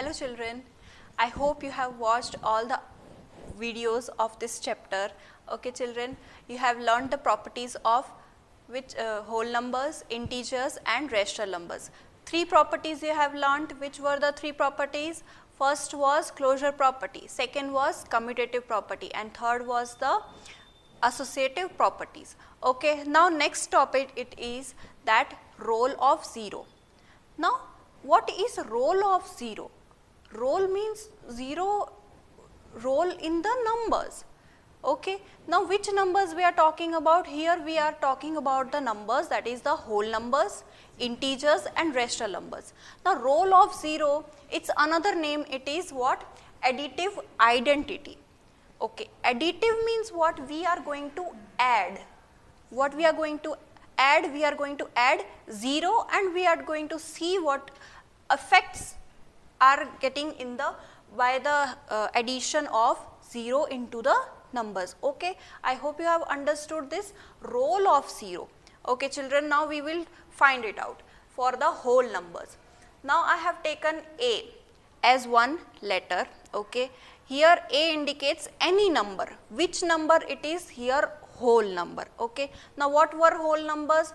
Hello children, I hope you have watched all the videos of this chapter. Okay children, you have learned the properties of which whole numbers, integers and rational numbers. Three properties you have learned. Which were the three properties? First was closure property, second was commutative property and third was the associative properties. Okay, now next topic it is that role of 0. Now what is role of 0? Role means 0 role in the numbers. Okay, now which numbers we are talking about? Here we are talking about the numbers, that is the whole numbers, integers and rational numbers. Now role of 0, its another name, it is what? Additive identity. Okay, additive means what? We are going to add. What we are going to add? We are going to add 0 and we are going to see what effects are getting in the by the addition of 0 into the numbers. Okay, I hope you have understood this role of 0. Okay children, now we will find it out for the whole numbers. Now I have taken A as one letter. Okay, here A indicates any number. Which number it is? Here whole number. Okay, now what were whole numbers?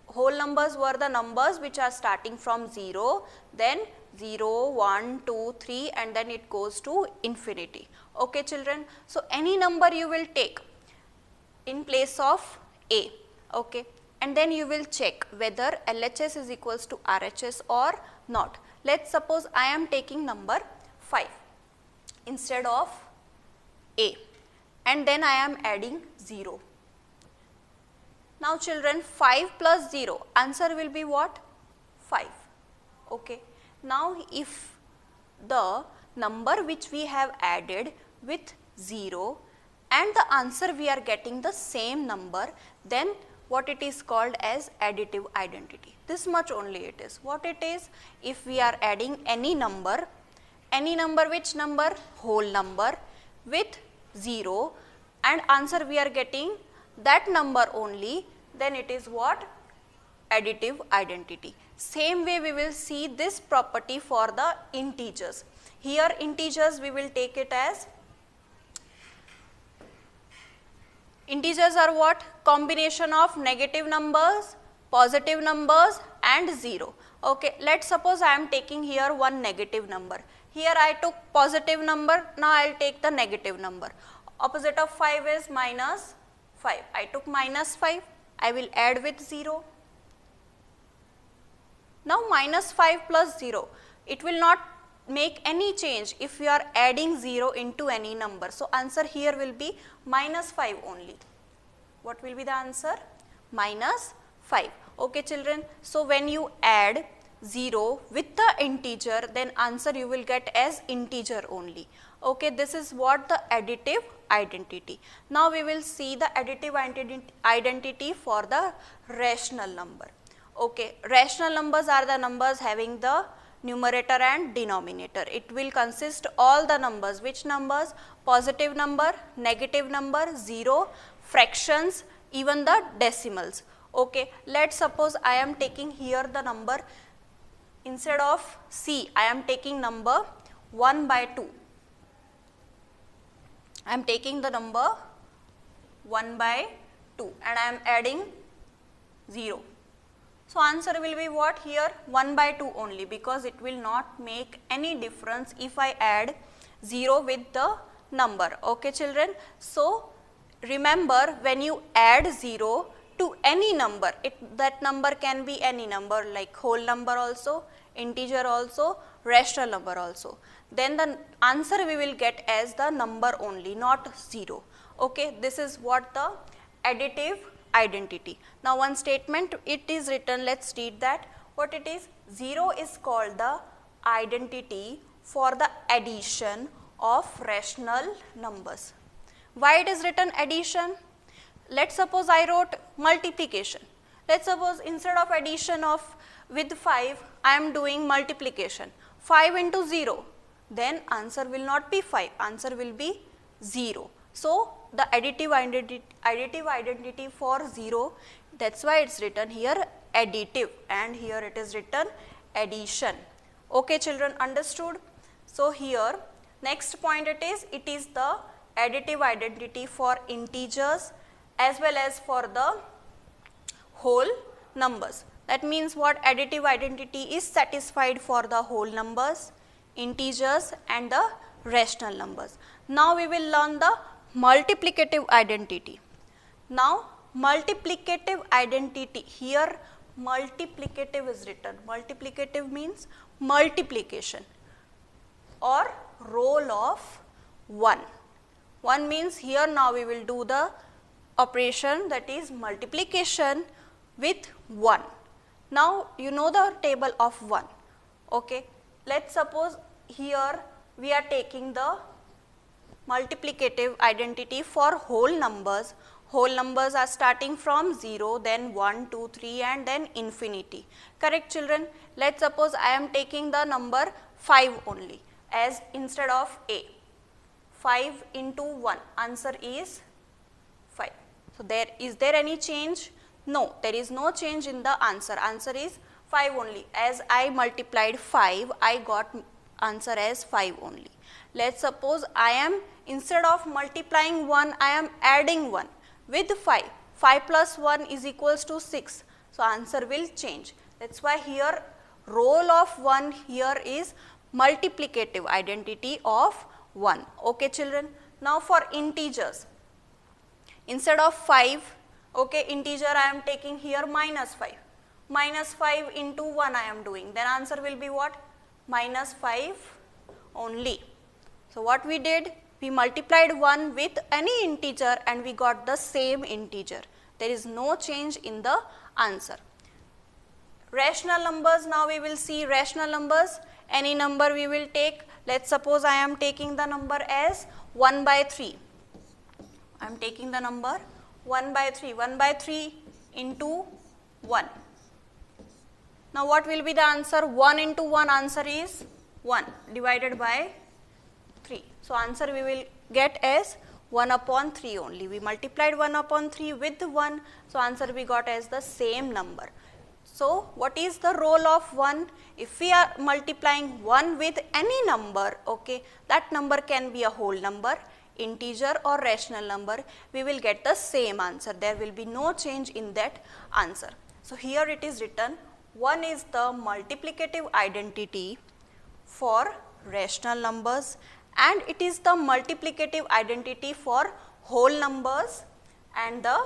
Whole numbers were the numbers which are starting from 0, then 0, 1, 2, 3 and then it goes to infinity. Okay children, so any number you will take in place of A. Okay, and then you will check whether LHS is equals to RHS or not. Let's suppose I am taking number 5 instead of A and then I am adding 0. Now children, 5 plus 0, answer will be what? 5. Okay. Now if the number which we have added with 0 and the answer we are getting the same number, then what it is called as additive identity. This much only it is. What it is? If we are adding any number, which number? Whole number with 0 and answer we are getting that number only, then it is what? Additive identity. Same way we will see this property for the integers. Here integers we will take it as, integers are what? Combination of negative numbers, positive numbers and 0. Okay, let's suppose I am taking here one negative number. Here I took positive number, now I will take the negative number. Opposite of 5 is minus 5. I took minus 5, I will add with 0. Now minus 5 plus 0, it will not make any change if you are adding 0 into any number. So answer here will be minus 5 only. What will be the answer? Minus 5. Okay children, so when you add 0 with the integer, then answer you will get as integer only. Okay, this is what the additive identity. Now we will see the additive identity for the rational number. Okay, rational numbers are the numbers having the numerator and denominator. It will consist all the numbers. Which numbers? Positive number, negative number, 0, fractions, even the decimals. Okay, let's suppose I am taking here the number, instead of C, I am taking number 1 by 2. I am taking the number 1 by 2 and I am adding 0. So answer will be what here? 1 by 2 only, because it will not make any difference if I add 0 with the number. Okay children, so remember when you add 0 to any number, that number can be any number like whole number also, integer also, rational number also. Then the answer we will get as the number only, not 0. Okay, this is what the additive identity. Now one statement it is written, let's read that. What it is? 0 is called the identity for the addition of rational numbers. Why it is written addition? Let's suppose I wrote multiplication. Let's suppose instead of addition of with 5, I am doing multiplication. 5 into 0, then answer will not be 5, answer will be 0. So the additive identity for 0, that's why it's written here additive and here it is written addition. Okay children, understood? So here next point it is the additive identity for integers as well as for the whole numbers. That means what? Additive identity is satisfied for the whole numbers, integers and the rational numbers. Now we will learn the multiplicative identity. Now multiplicative identity, here multiplicative is written. Multiplicative means multiplication or roll of 1. 1 means here now we will do the operation, that is multiplication with 1. Now you know the table of 1. Okay. Let's suppose here we are taking the multiplicative identity for whole numbers. Whole numbers are starting from 0, then 1, 2, 3 and then infinity. Correct children? Let's suppose I am taking the number 5 only as instead of a. 5 into 1, answer is 5. So is there any change? No, there is no change in the answer. Answer is 5 only. As I multiplied 5, I got answer as 5 only. Let's suppose I am, instead of multiplying 1, I am adding 1 with 5. 5 plus 1 is equals to 6. So answer will change. That's why here roll of 1 here is multiplicative identity of 1. Okay children. Now for integers, instead of 5, okay, integer I am taking here minus 5. Minus 5 into 1 I am doing. Then answer will be what? Minus 5 only. So what we did? We multiplied 1 with any integer and we got the same integer. There is no change in the answer. Rational numbers, now we will see rational numbers. Any number we will take. Let's suppose I am taking the number as 1 by 3. I am taking the number 1 by 3. 1 by 3 into 1. Now what will be the answer? 1 into 1, answer is 1 divided by 3. So answer we will get as 1 upon 3 only. We multiplied 1 upon 3 with 1. So answer we got as the same number. So what is the role of 1? If we are multiplying 1 with any number, okay, that number can be a whole number, integer or rational number, we will get the same answer. There will be no change in that answer. So here it is written, 1 is the multiplicative identity for rational numbers and it is the multiplicative identity for whole numbers and the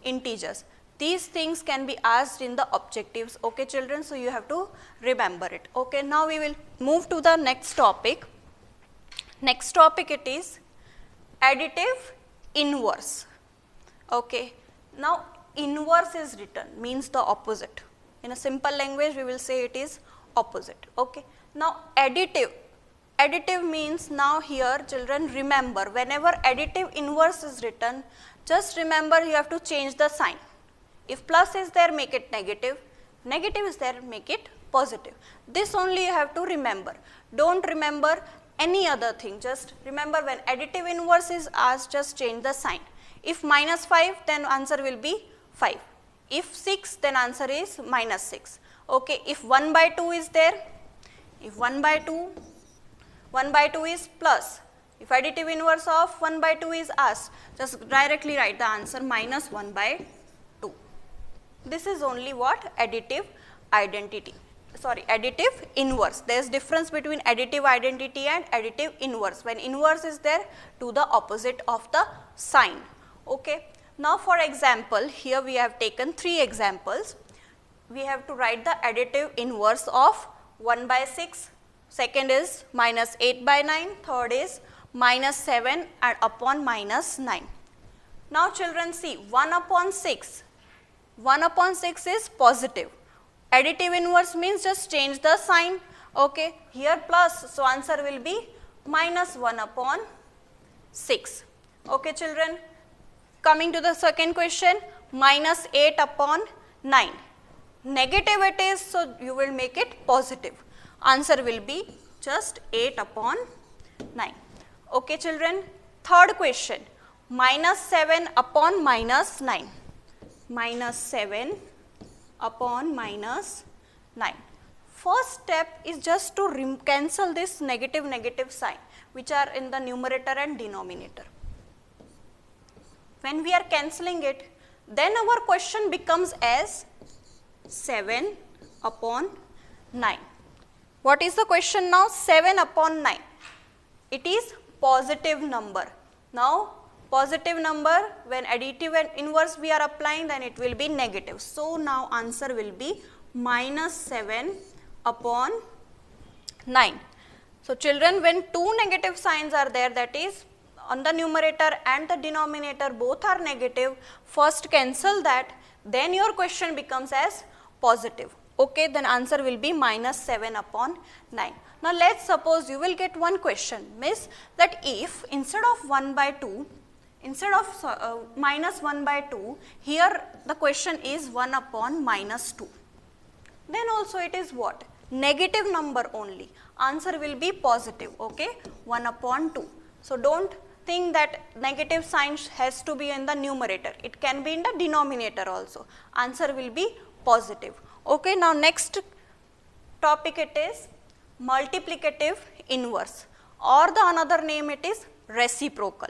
integers. These things can be asked in the objectives, okay children, so you have to remember it. Okay, now we will move to the next topic. Next topic it is additive inverse. Okay, now inverse is written, means the opposite. In a simple language we will say it is opposite. Okay, now additive means, now here children remember, whenever additive inverse is written, just remember you have to change the sign. If plus is there, make it negative. Negative is there, make it positive. This only you have to remember. Don't remember any other thing. Just remember when additive inverse is asked, just change the sign. If minus 5, then answer will be 5. If 6, then answer is minus 6. Okay. If 1 by 2 is there, if 1 by 2 is plus. If additive inverse of 1 by 2 is asked, just directly write the answer minus 1 by 2. This is only what? Additive identity. Sorry, additive inverse. There is difference between additive identity and additive inverse. When inverse is there, to the opposite of the sign. Okay. Now for example, here we have taken 3 examples. We have to write the additive inverse of 1 by 6. Second is minus 8 by 9. Third is minus 7 and upon minus 9. Now children see, 1 upon 6. 1 upon 6 is positive. Additive inverse means just change the sign. Okay. Here plus, so answer will be minus 1 upon 6. Okay children. Coming to the second question, minus 8 upon 9. Negative it is, so you will make it positive. Answer will be just 8 upon 9. Okay children. Third question, minus 7 upon minus 9. Minus 7 upon minus 9. First step is just to cancel this negative sign which are in the numerator and denominator. When we are cancelling it, then our question becomes as 7 upon 9. What is the question now? 7 upon 9. It is positive number. Now, positive number, when additive and inverse we are applying, then it will be negative. So, now answer will be minus 7 upon 9. So, children, when two negative signs are there, that is on the numerator and the denominator both are negative, first cancel that, then your question becomes as positive. Okay, then answer will be minus 7 upon 9. Now, let us suppose you will get one question, miss, that if instead of 1 by 2, instead of minus 1 by 2, here the question is 1 upon minus 2. Then also it is what? Negative number only. Answer will be positive, okay, 1 upon 2. So, do not think that negative sign has to be in the numerator. It can be in the denominator also. Answer will be positive. Okay, now next topic it is multiplicative inverse, or the another name it is reciprocal.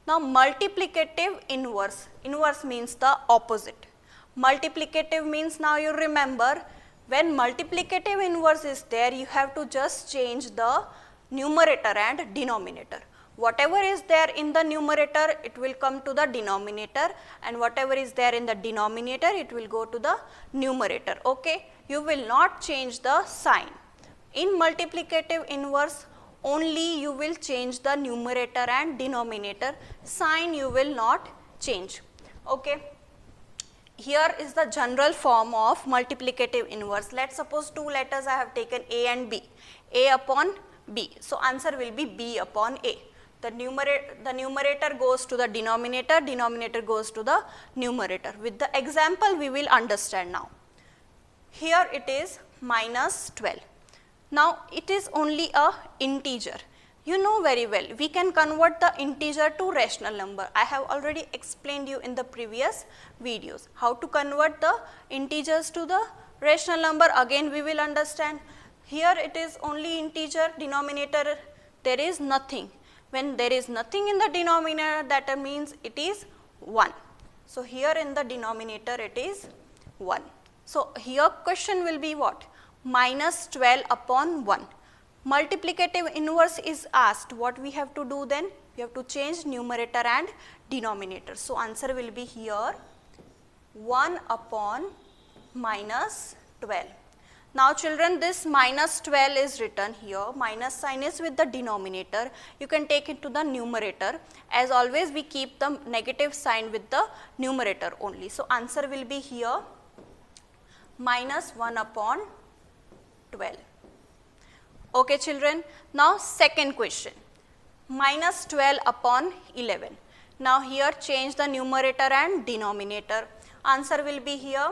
Now, multiplicative inverse, inverse means the opposite. Multiplicative means, now you remember, when multiplicative inverse is there, you have to just change the numerator and denominator. Whatever is there in the numerator, it will come to the denominator, and whatever is there in the denominator, it will go to the numerator. Okay? You will not change the sign. In multiplicative inverse, only you will change the numerator and denominator, sign you will not change. Okay? Here is the general form of multiplicative inverse. Let us suppose two letters I have taken A and B, A upon B. So, answer will be B upon A. The numerator goes to the denominator, denominator goes to the numerator. With the example we will understand now. Here it is minus 12. Now, it is only a integer. You know very well, we can convert the integer to rational number. I have already explained you in the previous videos how to convert the integers to the rational number. Again we will understand. Here it is only integer, denominator there is nothing. When there is nothing in the denominator, that means it is 1. So, here in the denominator it is 1. So, here question will be what? Minus 12 upon 1. Multiplicative inverse is asked. What we have to do then? We have to change numerator and denominator. So, answer will be here 1 upon minus 12. Now, children, this minus 12 is written here, minus sign is with the denominator, you can take it to the numerator. As always, we keep the negative sign with the numerator only. So, answer will be here minus 1 upon 12. Okay, children. Now, second question, minus 12 upon 11. Now, here change the numerator and denominator. Answer will be here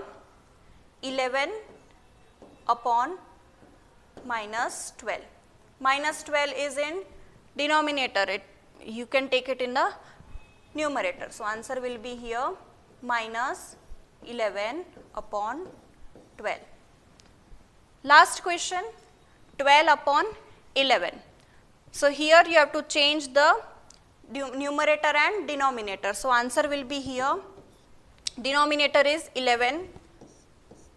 11 upon minus 12. Minus 12 is in denominator, you can take it in the numerator. So, answer will be here minus 11 upon 12. Last question, 12 upon 11. So, here you have to change the numerator and denominator. So, answer will be here, denominator is 11,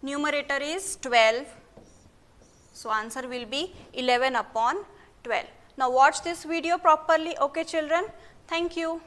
numerator is 12. So, answer will be 11 upon 12. Now, watch this video properly. Okay, children. Thank you.